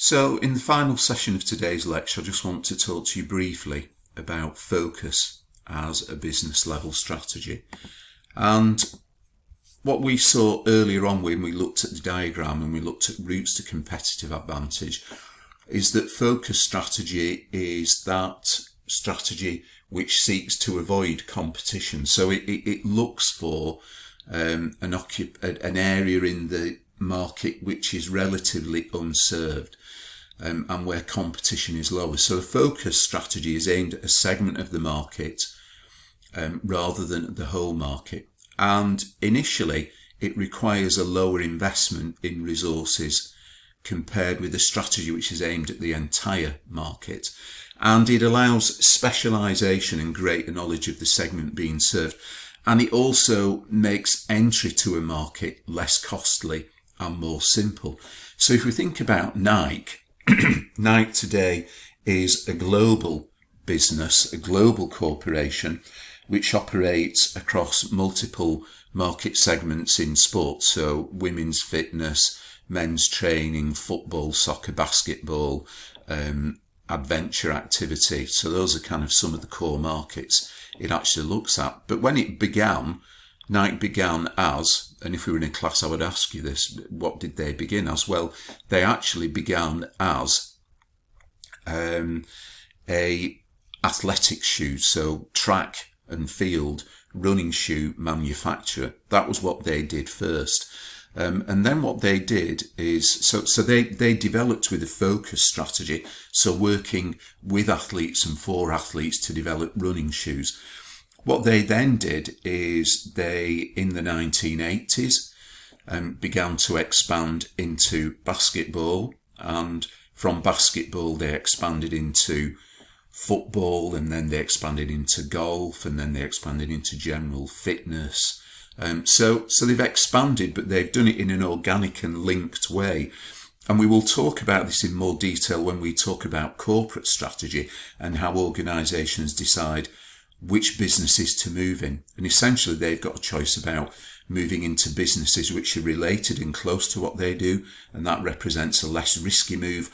So in the final session of today's lecture, I just want to talk to you briefly about focus as a business level strategy. And what we saw earlier on when we looked at the diagram and we looked at routes to competitive advantage is that focus strategy is that strategy which seeks to avoid competition. So it looks for an area in the market which is relatively unserved and where competition is lower. So a focus strategy is aimed at a segment of the market rather than the whole market. And initially, it requires a lower investment in resources compared with a strategy which is aimed at the entire market. And it allows specialisation and greater knowledge of the segment being served. And it also makes entry to a market less costly and more simple. So if we think about Nike, Nike today is a global business, a global corporation, which operates across multiple market segments in sports. So women's fitness, men's training, football, soccer, basketball, adventure activity. So those are kind of some of the core markets it actually looks at. But when it began, Nike began as, and if we were in a class I would ask you this, what did they begin as? Well, they actually began as a athletic shoe, so track and field running shoe manufacturer. That was what they did first. And then what they did is, so they developed with a focus strategy, so working with athletes and for athletes to develop running shoes. What they then did is they, in the 1980s, began to expand into basketball, and from basketball they expanded into football, and then they expanded into golf, and then they expanded into general fitness. So they've expanded, but they've done it in an organic and linked way. And we will talk about this in more detail when we talk about corporate strategy and how organisations decide which businesses to move in. And essentially they've got a choice about moving into businesses which are related and close to what they do, and that represents a less risky move,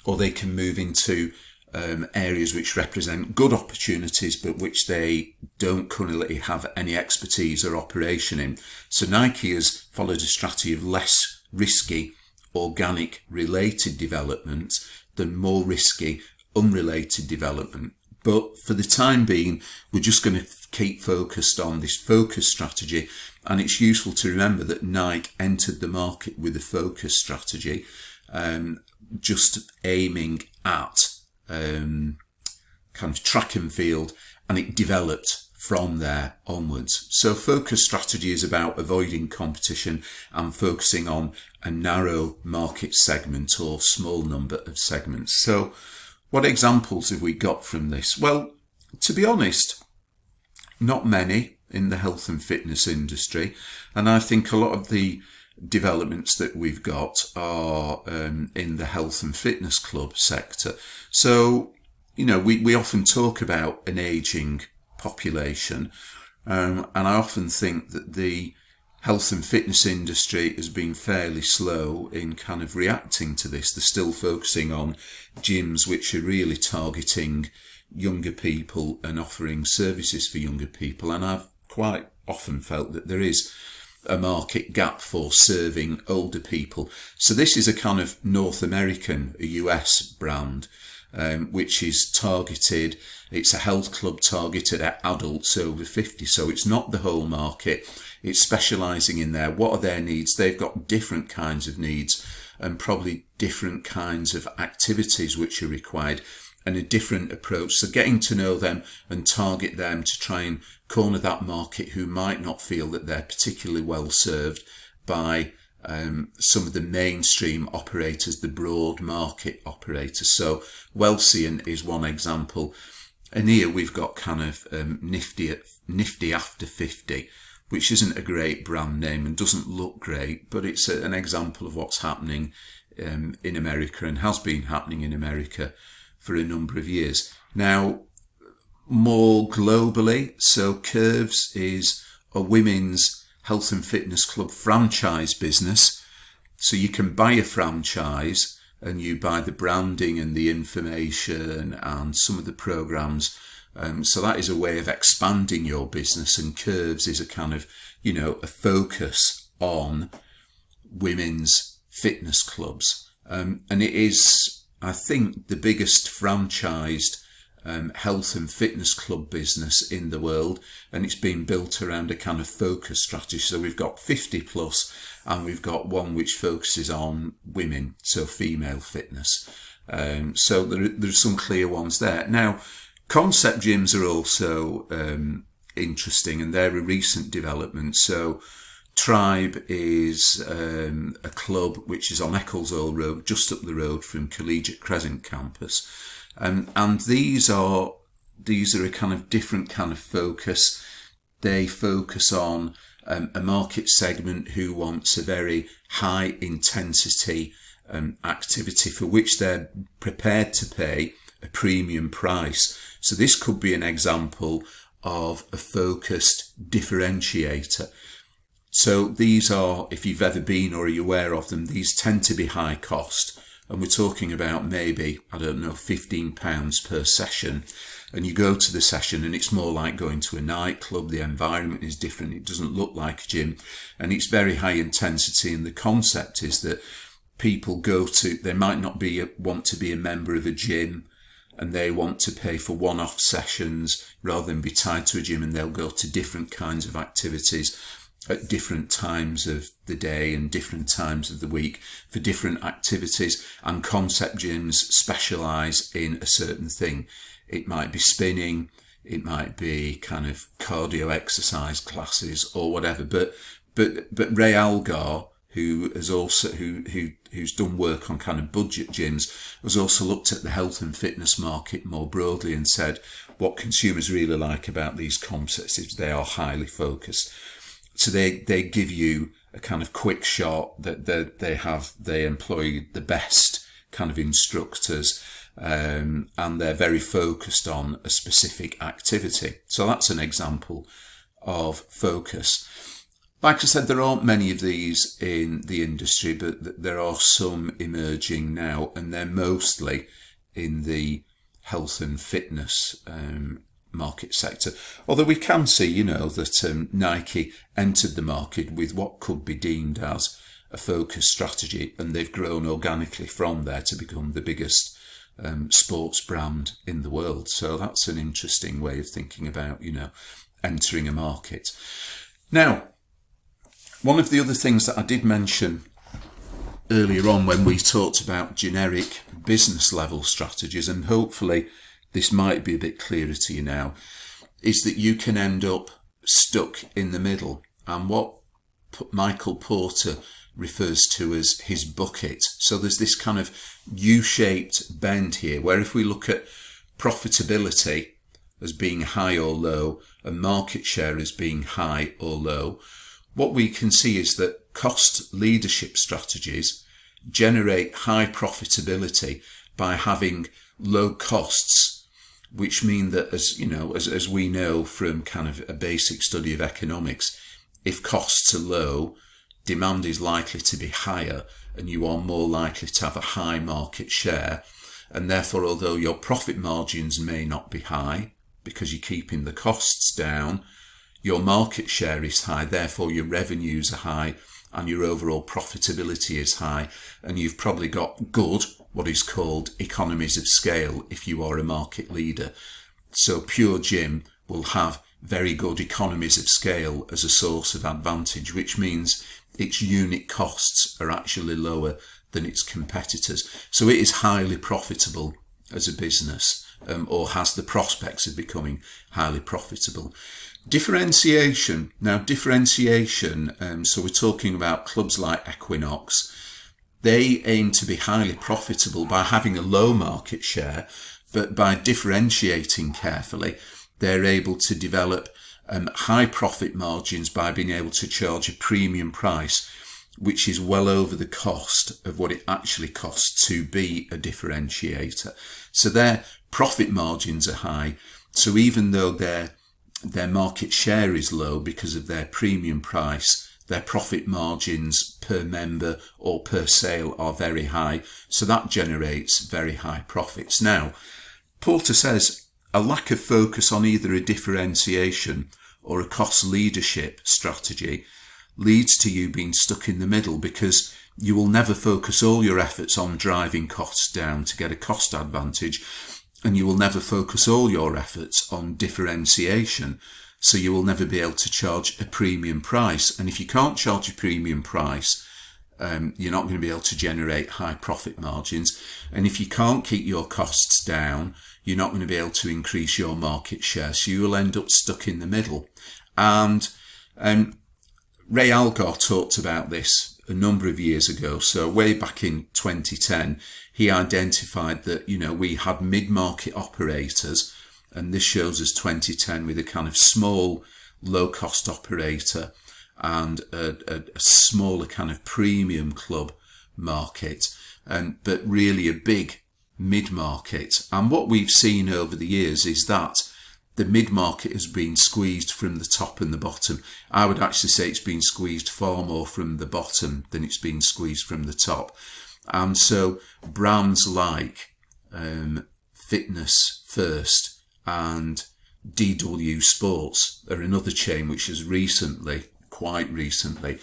or they can move into areas which represent good opportunities but which they don't currently have any expertise or operation in. So Nike has followed a strategy of less risky organic related development than more risky unrelated development. But for the time being, we're just going to keep focused on this focus strategy, and it's useful to remember that Nike entered the market with a focus strategy, just aiming at kind of track and field, and it developed from there onwards. So focus strategy is about avoiding competition and focusing on a narrow market segment or small number of segments. So what examples have we got from this? Well, to be honest, not many in the health and fitness industry, and I think a lot of the developments that we've got are in the health and fitness club sector. So, you know, we often talk about an ageing population, and I often think that the health and fitness industry has been fairly slow in kind of reacting to this. They're still focusing on gyms which are really targeting younger people and offering services for younger people, and I've quite often felt that there is a market gap for serving older people. So this is a kind of North American, a US brand, which is targeted, it's a health club targeted at adults over 50. So it's not the whole market. It's specialising in there. What are their needs? They've got different kinds of needs and probably different kinds of activities which are required, and a different approach. So getting to know them and target them to try and corner that market who might not feel that they're particularly well served by some of the mainstream operators, the broad market operators. So Wellsian is one example. And here we've got kind of Nifty After 50, which isn't a great brand name and doesn't look great, but it's an example of what's happening in America and has been happening in America for a number of years. Now, more globally, so Curves is a women's health and fitness club franchise business. So you can buy a franchise and you buy the branding and the information and some of the programs. So that is a way of expanding your business, and Curves is a kind of, a focus on women's fitness clubs. And it is, I think, the biggest franchised health and fitness club business in the world, and it's been built around a kind of focus strategy. So we've got 50 plus, and we've got one which focuses on women, so female fitness. So there's some clear ones there. Now, concept gyms are also interesting, and they're a recent development. So Tribe is a club which is on Ecclesall Road, just up the road from Collegiate Crescent campus. And these are a kind of different kind of focus. They focus on a market segment who wants a very high intensity activity for which they're prepared to pay a premium price. So this could be an example of a focused differentiator. So these are, if you've ever been or are you aware of them, these tend to be high cost. And we're talking about maybe, £15 per session. And you go to the session and it's more like going to a nightclub. The environment is different. It doesn't look like a gym. And it's very high intensity. And the concept is that people they might not want to be a member of a gym, and they want to pay for one-off sessions rather than be tied to a gym, and they'll go to different kinds of activities at different times of the day and different times of the week for different activities. And concept gyms specialize in a certain thing. It might be spinning, it might be kind of cardio exercise classes or whatever. But Ray Algar, who has also who's done work on kind of budget gyms, has also looked at the health and fitness market more broadly and said what consumers really like about these concepts is they are highly focused. So they give you a kind of quick shot that they employ the best kind of instructors, and they're very focused on a specific activity. So that's an example of focus. Like I said, there aren't many of these in the industry, but there are some emerging now, and they're mostly in the health and fitness market sector. Although we can see, that Nike entered the market with what could be deemed as a focus strategy, and they've grown organically from there to become the biggest sports brand in the world. So that's an interesting way of thinking about, entering a market. Now, one of the other things that I did mention earlier on when we talked about generic business level strategies, and hopefully this might be a bit clearer to you now, is that you can end up stuck in the middle. And what Michael Porter refers to as his bucket. So there's this kind of U-shaped bend here, where if we look at profitability as being high or low and market share as being high or low, what we can see is that cost leadership strategies generate high profitability by having low costs, which mean that, as we know from kind of a basic study of economics, if costs are low, demand is likely to be higher, and you are more likely to have a high market share. And therefore, although your profit margins may not be high because you're keeping the costs down, your market share is high, therefore your revenues are high and your overall profitability is high, and you've probably got good, what is called economies of scale if you are a market leader. So Pure Gym will have very good economies of scale as a source of advantage, which means its unit costs are actually lower than its competitors. So it is highly profitable as a business, or has the prospects of becoming highly profitable. Differentiation. Now, so we're talking about clubs like Equinox. They aim to be highly profitable by having a low market share, but by differentiating carefully, they're able to develop high profit margins by being able to charge a premium price, which is well over the cost of what it actually costs to be a differentiator. So their profit margins are high. So even though their market share is low because of their premium price, their profit margins per member or per sale are very high. So that generates very high profits. Now, Porter says a lack of focus on either a differentiation or a cost leadership strategy leads to you being stuck in the middle, because you will never focus all your efforts on driving costs down to get a cost advantage, and you will never focus all your efforts on differentiation, so you will never be able to charge a premium price. And if you can't charge a premium price, you're not going to be able to generate high profit margins. And if you can't keep your costs down, you're not going to be able to increase your market share. So you will end up stuck in the middle. And Ray Algar talked about this a number of years ago. So way back in 2010, he identified that, we had mid-market operators, and this shows us 2010 with a kind of small, low-cost operator and a smaller kind of premium club market, but really a big mid-market. And what we've seen over the years is that the mid-market has been squeezed from the top and the bottom. I would actually say it's been squeezed far more from the bottom than it's been squeezed from the top. And so brands like Fitness First and DW Sports are another chain which has quite recently,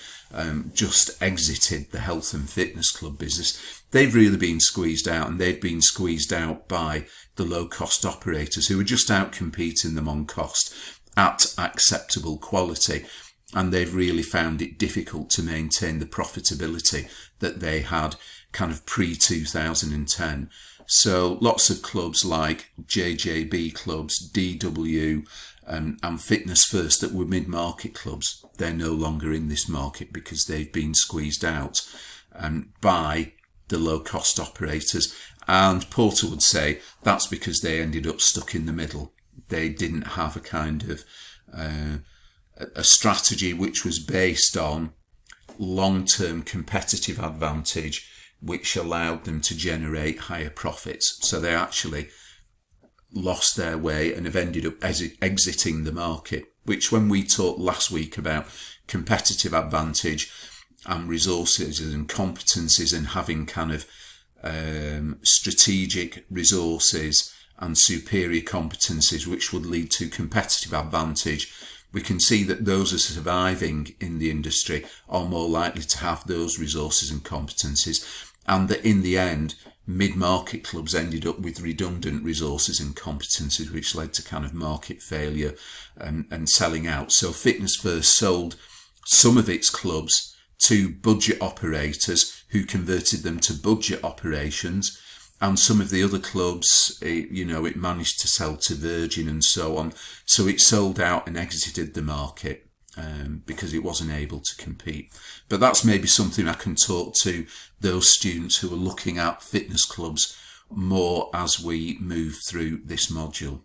just exited the health and fitness club business. They've really been squeezed out, and they've been squeezed out by the low-cost operators who are just out competing them on cost at acceptable quality. And they've really found it difficult to maintain the profitability that they had kind of pre-2010. So lots of clubs like JJB clubs, DW, and Fitness First that were mid-market clubs, they're no longer in this market because they've been squeezed out by the low-cost operators. And Porter would say that's because they ended up stuck in the middle. They didn't have a kind of a strategy which was based on long-term competitive advantage, which allowed them to generate higher profits. So they actually lost their way and have ended up exiting the market, which when we talked last week about competitive advantage and resources and competencies and having kind of strategic resources and superior competencies which would lead to competitive advantage, we can see that those are surviving in the industry are more likely to have those resources and competencies, and that in the end mid-market clubs ended up with redundant resources and competencies, which led to kind of market failure and selling out. So Fitness First sold some of its clubs to budget operators who converted them to budget operations, and some of the other clubs, it managed to sell to Virgin and so on. So it sold out and exited the market because it wasn't able to compete. But that's maybe something I can talk to those students who are looking at fitness clubs more as we move through this module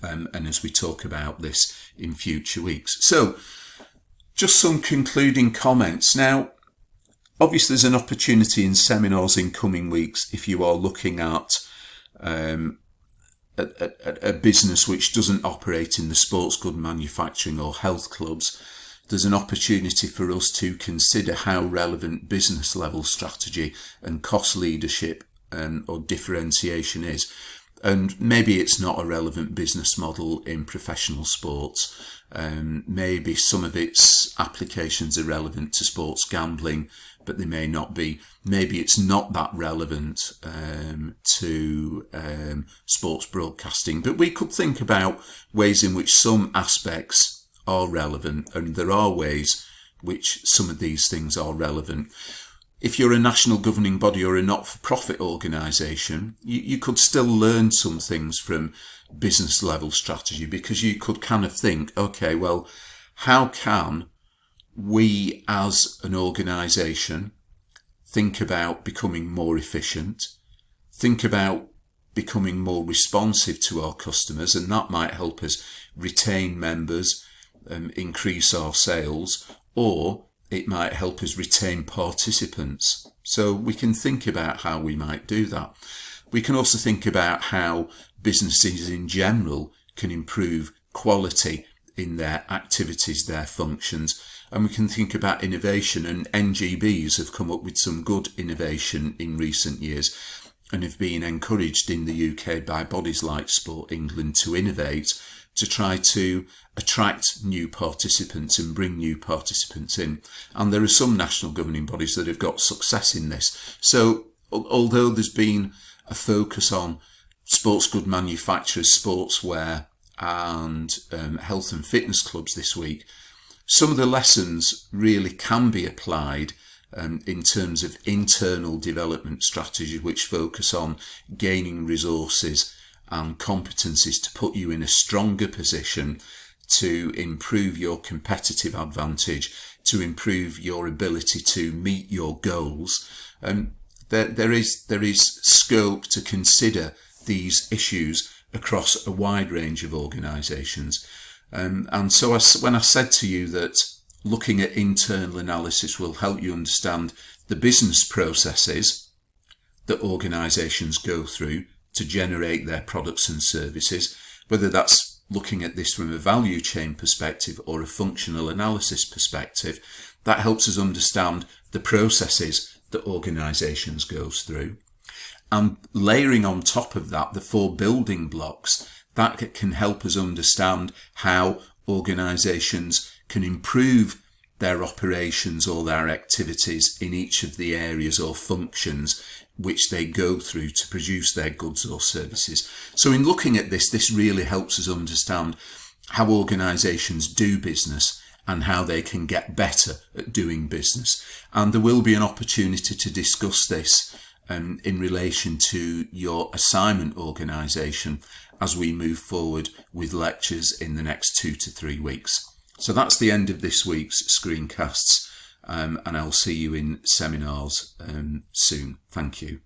and as we talk about this in future weeks. So just some concluding comments. Now, obviously there's an opportunity in seminars in coming weeks if you are looking at a business which doesn't operate in the sports good manufacturing or health clubs. There's an opportunity for us to consider how relevant business level strategy and cost leadership or differentiation is. And maybe it's not a relevant business model in professional sports. Maybe some of its applications are relevant to sports gambling, but they may not be. Maybe it's not that relevant to sports broadcasting. But we could think about ways in which some aspects are relevant, and there are ways which some of these things are relevant. If you're a national governing body or a not-for-profit organisation, you could still learn some things from business level strategy, because you could kind of think, okay, well, how can we as an organisation think about becoming more efficient, think about becoming more responsive to our customers, and that might help us retain members, increase our sales, or it might help us retain participants. So we can think about how we might do that. We can also think about how businesses in general can improve quality in their activities, their functions, and we can think about innovation, and NGBs have come up with some good innovation in recent years and have been encouraged in the UK by bodies like Sport England to innovate, to try to attract new participants and bring new participants in. And there are some national governing bodies that have got success in this. So although there's been a focus on sports good manufacturers, sportswear and health and fitness clubs this week, some of the lessons really can be applied in terms of internal development strategies which focus on gaining resources and competencies to put you in a stronger position to improve your competitive advantage, to improve your ability to meet your goals. There is scope to consider these issues across a wide range of organisations. And so when I said to you that looking at internal analysis will help you understand the business processes that organisations go through to generate their products and services, whether that's looking at this from a value chain perspective or a functional analysis perspective, that helps us understand the processes that organisations go through. And layering on top of that, the 4 building blocks, that can help us understand how organisations can improve their operations or their activities in each of the areas or functions which they go through to produce their goods or services. So in looking at this, this really helps us understand how organisations do business and how they can get better at doing business. And there will be an opportunity to discuss this in relation to your assignment organisation as we move forward with lectures in the next 2 to 3 weeks. So that's the end of this week's screencasts, and I'll see you in seminars soon. Thank you.